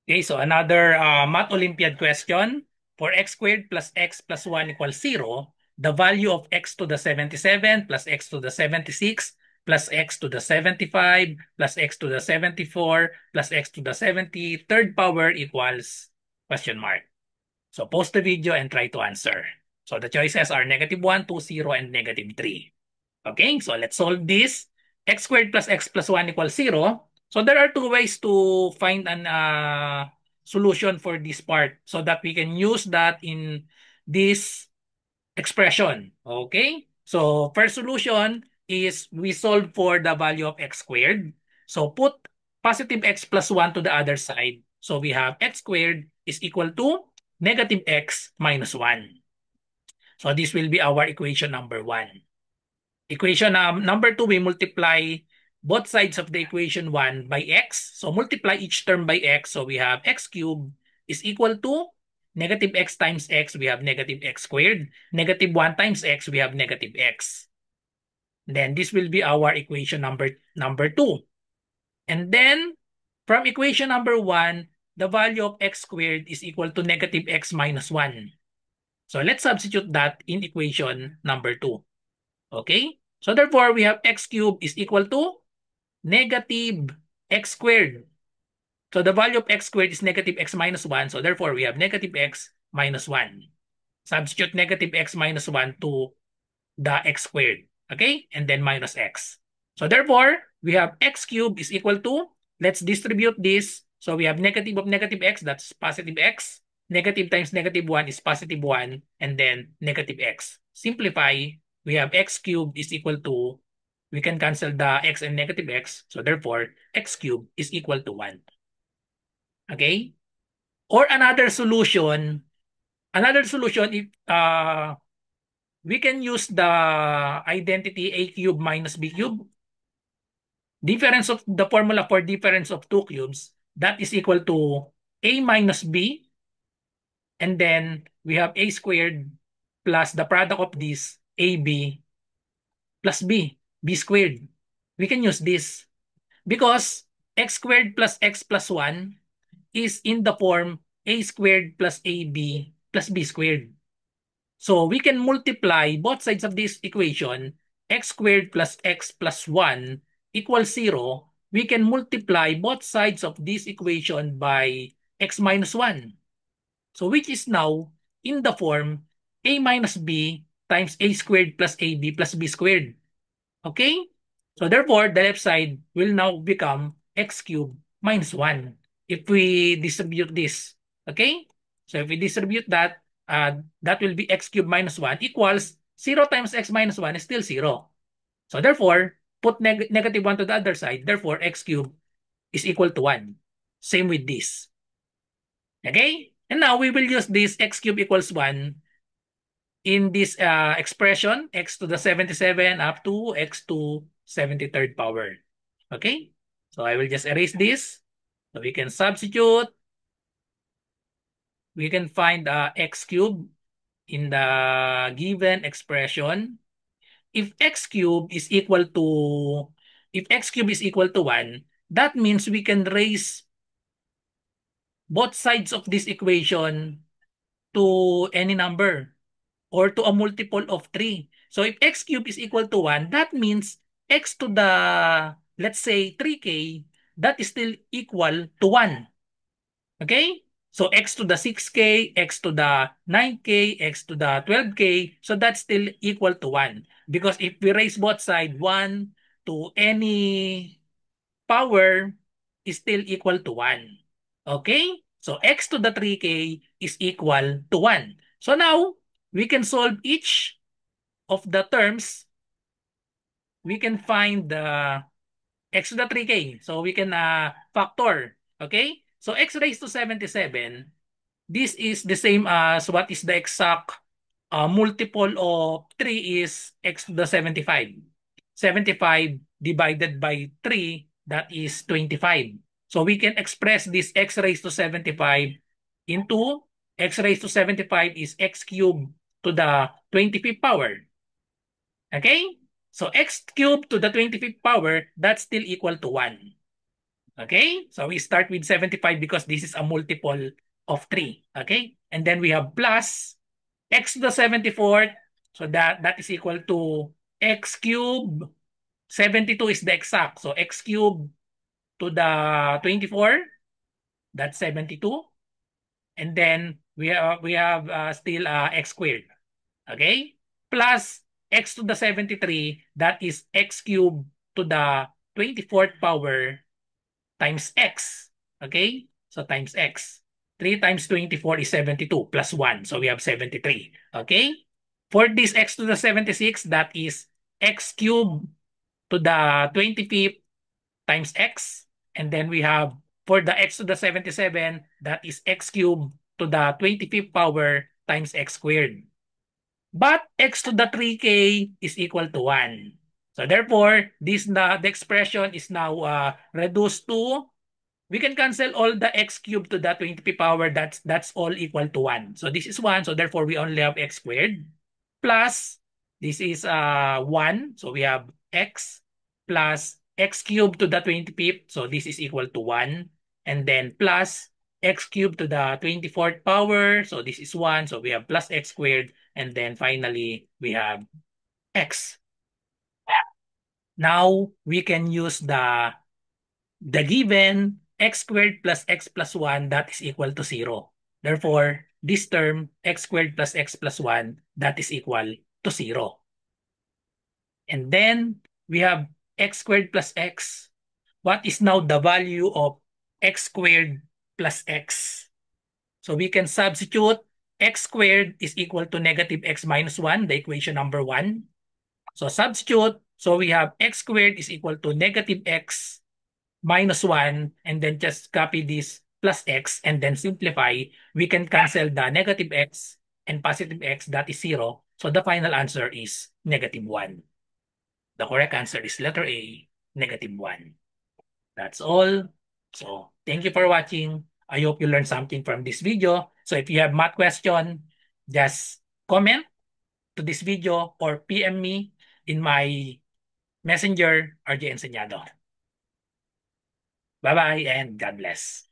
Okay, so another Math Olympiad question. For x squared plus x plus 1 equals 0, the value of x to the 77 plus x to the 76 plus x to the 75 plus x to the 74 plus x to the 73rd power equals question mark. So pause the video and try to answer. So the choices are -1, 2, 0, and -3. Okay, so let's solve this. X squared plus x plus 1 equals 0. So there are two ways to find an solution for this part so that we can use that in this expression. Okay, so first solution is we solve for the value of x squared. So put positive x plus 1 to the other side. So we have x squared is equal to negative x minus 1. So this will be our equation number 1. Equation number 2, we multiply both sides of the equation 1 by x. So multiply each term by x. So we have x cubed is equal to negative x times x. We have negative x squared. Negative 1 times x. We have negative x. Then this will be our equation number 2. And then from equation number 1, the value of x squared is equal to negative x minus 1. So let's substitute that in equation number 2. Okay? So therefore, we have x cubed is equal to negative x squared. So the value of x squared is negative x minus 1. So therefore, we have negative x minus 1. Substitute negative x minus 1 to the x squared. Okay? And then minus x. So therefore, we have x cubed is equal to, let's distribute this. So we have negative of negative x, that's positive x. Negative times negative 1 is positive 1. And then negative x. Simplify, we have x cubed is equal to, we can cancel the x and negative x. So therefore, x cubed is equal to 1. Okay? Or another solution if we can use the identity a cubed minus b cubed. Difference of the formula for difference of two cubes, that is equal to a minus b, and then we have a squared plus the product of this ab plus b squared. We can use this because x squared plus x plus 1 is in the form a squared plus ab plus b squared. So we can multiply both sides of this equation, x squared plus x plus 1 equals 0. We can multiply both sides of this equation by x minus 1. So which is now in the form a minus b times a squared plus ab plus b squared. Okay? So therefore, the left side will now become x cubed minus 1 if we distribute this. Okay? So if we distribute that, that will be x cubed minus 1 equals 0 times x minus 1 is still 0. So therefore, put negative 1 to the other side. Therefore, x cubed is equal to 1. Same with this. Okay? And now we will use this x cubed equals 1 in this expression, x to the 77 up to x to 73rd power. Okay? So I will just erase this. So we can substitute. We can find x cubed in the given expression. If x cubed is equal to, if x cubed is equal to 1, that means we can raise both sides of this equation to any number or to a multiple of 3. So if x cubed is equal to 1, that means x to the, let's say, 3k, that is still equal to 1. Okay? So x to the 6k, x to the 9k, x to the 12k, so that's still equal to 1. Because if we raise both sides 1 to any power is still equal to 1. Okay? So x to the 3k is equal to 1. So now, we can solve each of the terms. We can find the x to the 3k. So we can factor. Okay? So x raised to 77, this is the same as what is the exact multiple of 3 is x to the 75. 75 divided by 3, that is 25. So we can express this x raised to 75 into x raised to 75 is x cubed to the 25th power. Okay? So x cubed to the 25th power, that's still equal to 1. Okay? So we start with 75 because this is a multiple of 3. Okay? And then we have plus x to the 74th. So that is equal to x cubed. 72 is the exact. So x cubed to the 24, that's 72. And then we have still x squared. Okay? Plus x to the 73, that is x cubed to the 24th power times x. Okay? So times x. 3 times 24 is 72 plus 1. So we have 73. Okay? For this x to the 76, that is x cubed to the 25th times x. And then we have for the x to the 77, that is x cubed to the 25th power times x squared. But x to the 3k is equal to 1. So therefore, the expression is now reduced to, we can cancel all the x cubed to the 20p power. That's all equal to 1. So this is 1. So therefore, we only have x squared plus this is 1. So we have x plus x cubed to the 20p. So this is equal to 1. And then plus x cubed to the 24th power. So this is 1. So we have plus x squared. And then finally, we have x. Now, we can use the given x squared plus x plus 1 that is equal to 0. Therefore, this term x squared plus x plus 1 that is equal to 0. And then we have x squared plus x. What is now the value of x squared plus x? So we can substitute x squared is equal to negative x minus 1, the equation number 1. So substitute. So we have x squared is equal to negative x minus 1, and then just copy this plus x and then simplify. We can cancel the negative x and positive x, that is 0. So the final answer is negative 1. The correct answer is letter A, negative 1. That's all. So thank you for watching. I hope you learned something from this video. So if you have math question, just comment to this video or PM me in my messenger, RJ Enseñado. Bye-bye and God bless.